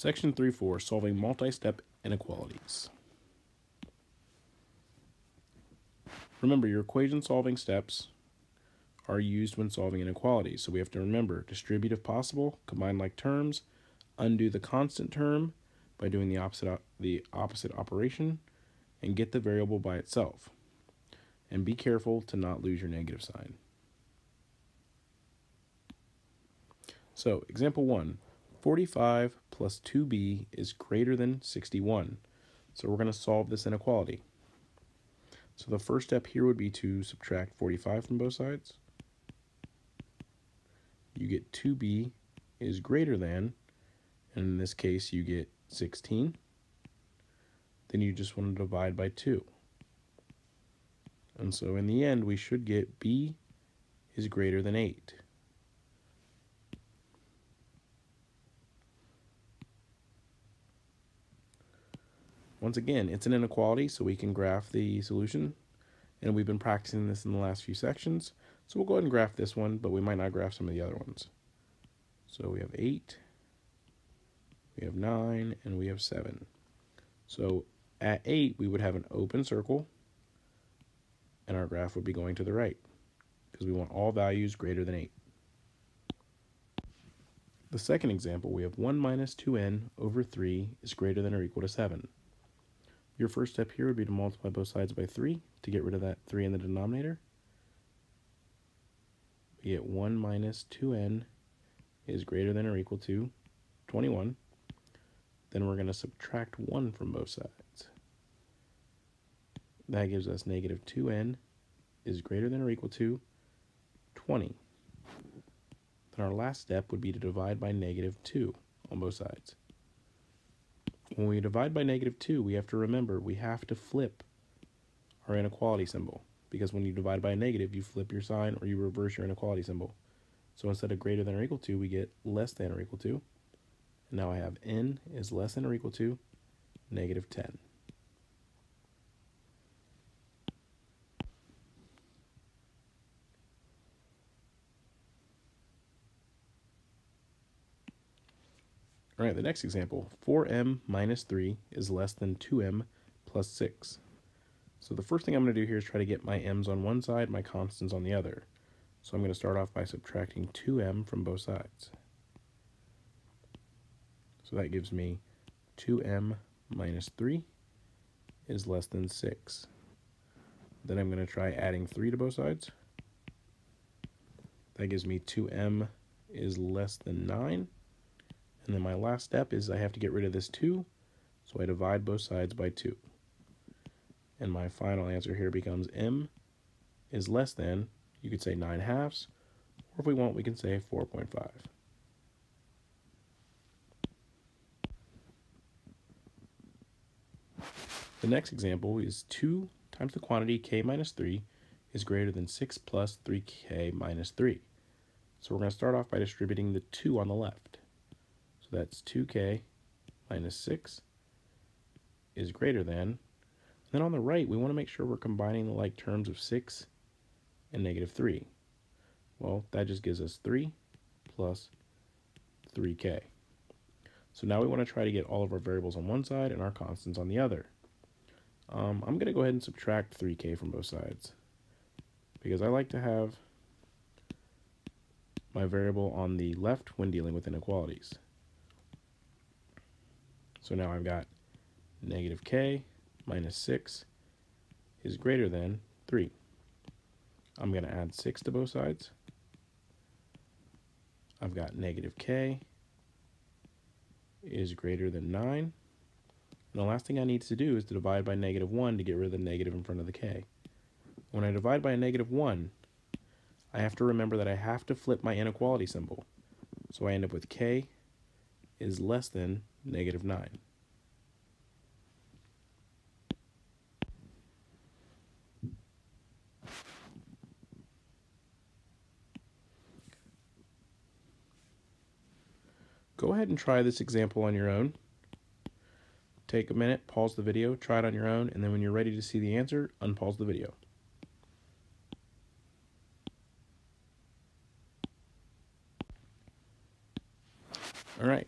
Section 3.4, Solving Multi-Step Inequalities. Remember, your equation solving steps are used when solving inequalities. So we have to remember, distribute if possible, combine like terms, undo the constant term by doing the opposite operation, and get the variable by itself. And be careful to not lose your negative sign. So, example 1, 45 plus 2b is greater than 61. So we're going to solve this inequality. So the first step here would be to subtract 45 from both sides. You get 2b is greater than, and in this case you get 16. Then you just want to divide by 2. And so in the end we should get b is greater than 8. Once again, it's an inequality, so we can graph the solution. And we've been practicing this in the last few sections. So we'll go ahead and graph this one, but we might not graph some of the other ones. So we have 8, we have 9, and we have 7. So at 8, we would have an open circle, and our graph would be going to the right, because we want all values greater than 8. The second example, we have 1 minus 2n over 3 is greater than or equal to 7. Your first step here would be to multiply both sides by 3 to get rid of that 3 in the denominator. We get 1 minus 2n is greater than or equal to 21. Then we're going to subtract 1 from both sides. That gives us negative 2n is greater than or equal to 20. Then our last step would be to divide by negative 2 on both sides. When we divide by negative 2, we have to remember we have to flip our inequality symbol, because when you divide by a negative, you flip your sign or you reverse your inequality symbol. So instead of greater than or equal to, we get less than or equal to. And now I have n is less than or equal to negative 10. All right, the next example, 4m minus 3 is less than 2m plus 6. So the first thing I'm going to do here is try to get my m's on one side, my constants on the other. So I'm going to start off by subtracting 2m from both sides. So that gives me 2m minus 3 is less than 6. Then I'm going to try adding 3 to both sides. That gives me 2m is less than 9. And then my last step is I have to get rid of this 2, so I divide both sides by 2. And my final answer here becomes m is less than, you could say 9/2, or if we want, we can say 4.5. The next example is 2 times the quantity k minus 3 is greater than 6 plus 3k minus 3. So we're going to start off by distributing the 2 on the left. So that's 2k minus 6 is greater than. And then on the right, we want to make sure we're combining the like terms of 6 and negative 3. Well, that just gives us 3 plus 3k. So now we want to try to get all of our variables on one side and our constants on the other. I'm going to go ahead and subtract 3k from both sides, because I like to have my variable on the left when dealing with inequalities. So now I've got negative k minus 6 is greater than 3. I'm going to add 6 to both sides. I've got negative k is greater than 9. And the last thing I need to do is to divide by negative 1 to get rid of the negative in front of the k. When I divide by a negative 1, I have to remember that I have to flip my inequality symbol. So I end up with k is less than negative 9. Go ahead and try this example on your own. Take a minute, pause the video, try it on your own, and then when you're ready to see the answer, unpause the video. All right,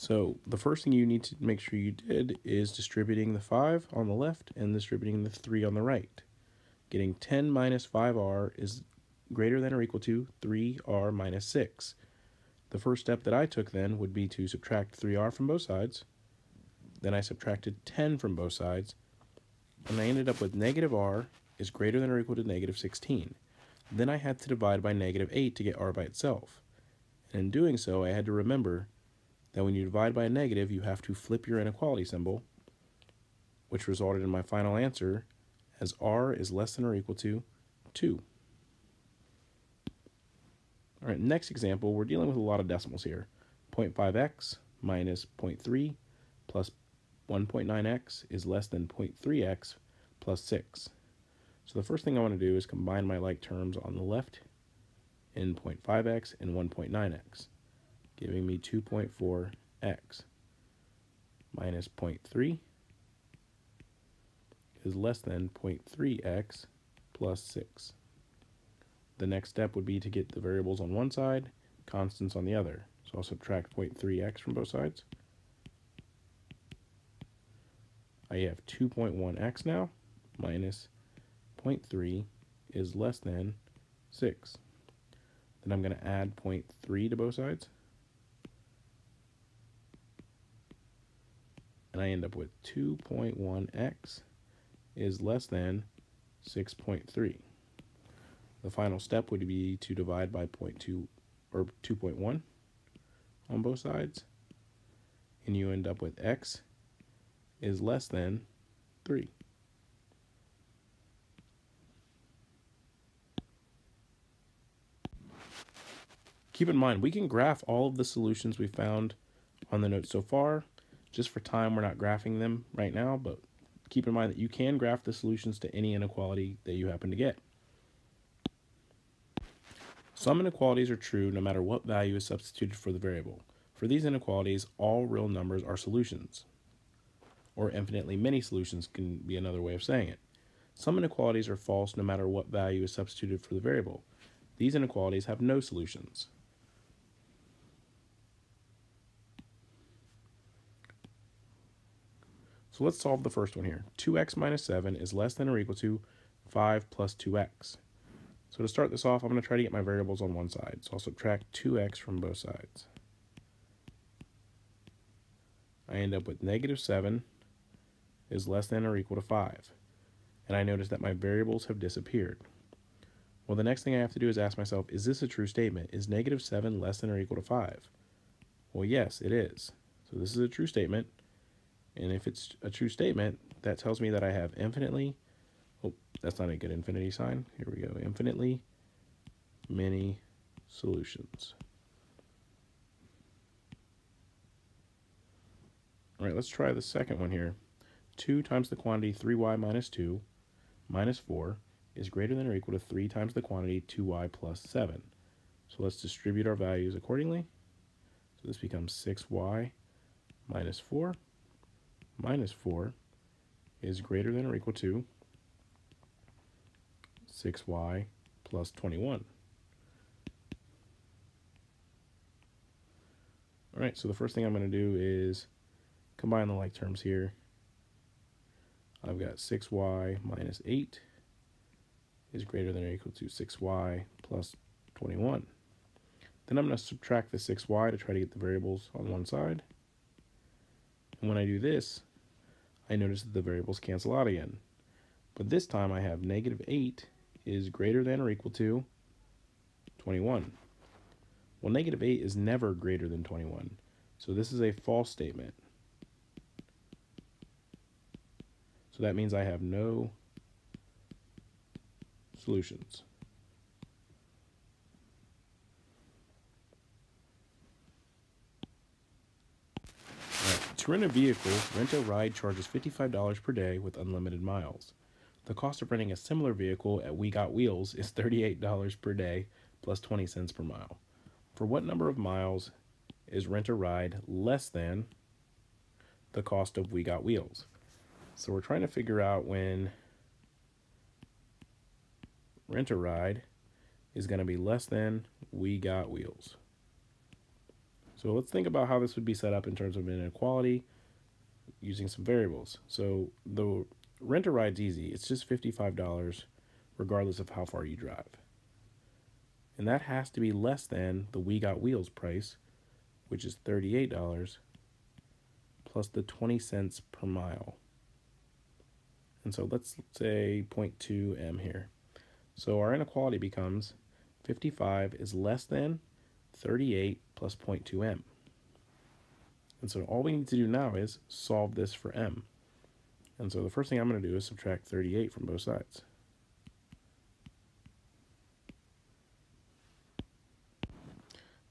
So the first thing you need to make sure you did is distributing the 5 on the left and distributing the 3 on the right. Getting 10 minus 5r is greater than or equal to 3r minus 6. The first step that I took then would be to subtract 3r from both sides. Then I subtracted 10 from both sides, and I ended up with negative r is greater than or equal to negative 16. Then I had to divide by negative 8 to get r by itself. And in doing so, I had to remember that when you divide by a negative, you have to flip your inequality symbol, which resulted in my final answer as r is less than or equal to 2. All right, next example, we're dealing with a lot of decimals here. 0.5x minus 0.3 plus 1.9x is less than 0.3x plus 6. So the first thing I want to do is combine my like terms on the left in 0.5x and 1.9x, giving me 2.4x minus 0.3 is less than 0.3x plus 6. The next step would be to get the variables on one side, constants on the other. So I'll subtract 0.3x from both sides. I have 2.1x now, minus 0.3 is less than 6. Then I'm going to add 0.3 to both sides. And I end up with 2.1x is less than 6.3. The final step would be to divide by 0.2 or 2.1 on both sides, and you end up with x is less than 3. Keep in mind, we can graph all of the solutions we found on the notes so far. Just for time, we're not graphing them right now, but keep in mind that you can graph the solutions to any inequality that you happen to get. Some inequalities are true no matter what value is substituted for the variable. For these inequalities, all real numbers are solutions, or infinitely many solutions can be another way of saying it. Some inequalities are false no matter what value is substituted for the variable. These inequalities have no solutions. So let's solve the first one here. 2x minus 7 is less than or equal to 5 plus 2x. So to start this off, I'm going to try to get my variables on one side. So I'll subtract 2x from both sides. I end up with negative 7 is less than or equal to 5. And I notice that my variables have disappeared. Well, the next thing I have to do is ask myself, is this a true statement? Is negative 7 less than or equal to 5? Well, yes, it is. So this is a true statement. And if it's a true statement, that tells me that I have infinitely, oh, that's not a good infinity sign. Here we go, infinitely many solutions. All right, let's try the second one here. 2 times the quantity 3y minus 2 minus 4 is greater than or equal to 3 times the quantity 2y plus 7. So let's distribute our values accordingly. So this becomes 6y minus 4 minus 4 is greater than or equal to 6y plus 21. All right, so the first thing I'm going to do is combine the like terms here. I've got 6y minus 8 is greater than or equal to 6y plus 21. Then I'm going to subtract the 6y to try to get the variables on one side. And when I do this, I notice that the variables cancel out again. But this time I have negative 8 is greater than or equal to 21. Well, negative 8 is never greater than 21. So this is a false statement. So that means I have no solutions. To rent a vehicle, Rent-A-Ride charges $55 per day with unlimited miles. The cost of renting a similar vehicle at We Got Wheels is $38 per day plus 20 cents per mile. For what number of miles is Rent-A-Ride less than the cost of We Got Wheels? So we're trying to figure out when Rent-A-Ride is going to be less than We Got Wheels. So let's think about how this would be set up in terms of an inequality using some variables. So the rent-a-ride's easy. It's just $55 regardless of how far you drive. And that has to be less than the We Got Wheels price, which is $38 plus the 20 cents per mile. And so let's say 0.2 m here. So our inequality becomes 55 is less than 38 plus 0.2 m. And so all we need to do now is solve this for m. And so the first thing I'm going to do is subtract 38 from both sides.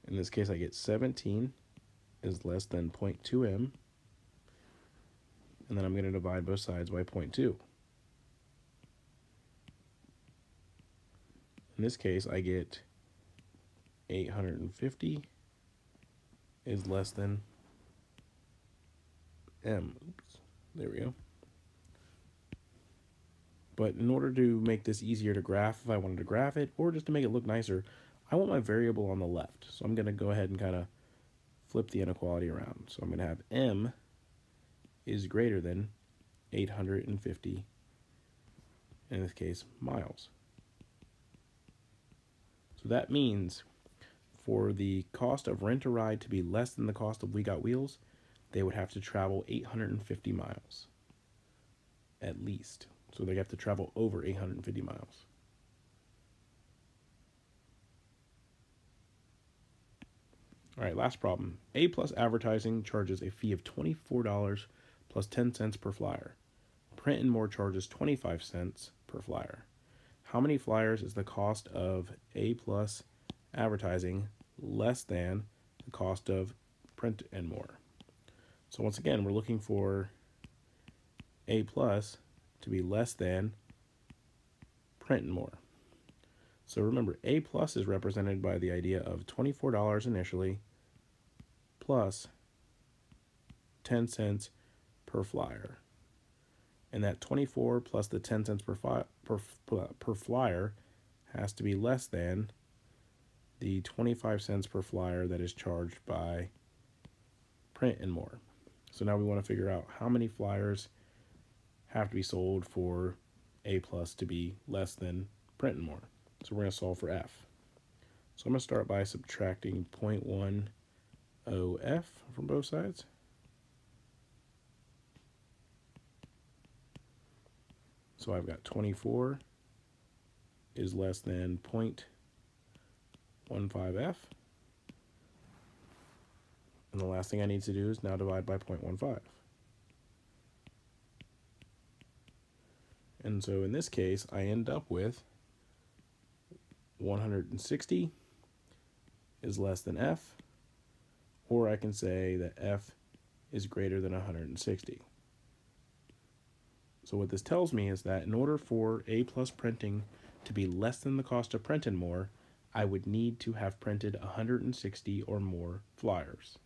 In this case, I get 17 is less than 0.2 m. And then I'm going to divide both sides by 0.2. In this case, I get 850 is less than m. Oops, there we go. But in order to make this easier to graph, if I wanted to graph it, or just to make it look nicer, I want my variable on the left. So I'm going to go ahead and kind of flip the inequality around. So I'm going to have m is greater than 850, in this case, miles. So that means for the cost of rent-a-ride to be less than the cost of We Got Wheels, they would have to travel 850 miles, at least. So they have to travel over 850 miles. All right, last problem. A+ Advertising charges a fee of $24 plus 10 cents per flyer. Print and More charges 25 cents per flyer. How many flyers is the cost of A+ Advertising less than the cost of Print and More? So once again, we're looking for A+ to be less than Print and More. So remember, A+ is represented by the idea of $24 initially plus 10 cents per flyer. And that 24 plus the 10 cents per flyer has to be less than the 25 cents per flyer that is charged by Print and More. So now we want to figure out how many flyers have to be sold for A+ to be less than Print and More. So we're going to solve for F. So I'm going to start by subtracting 0.10 F from both sides. So I've got 24 is less than 0.15 F. And the last thing I need to do is now divide by 0.15. And so in this case, I end up with 160 is less than F, or I can say that F is greater than 160. So what this tells me is that in order for A+ printing to be less than the cost of Print and More, I would need to have printed 160 or more flyers.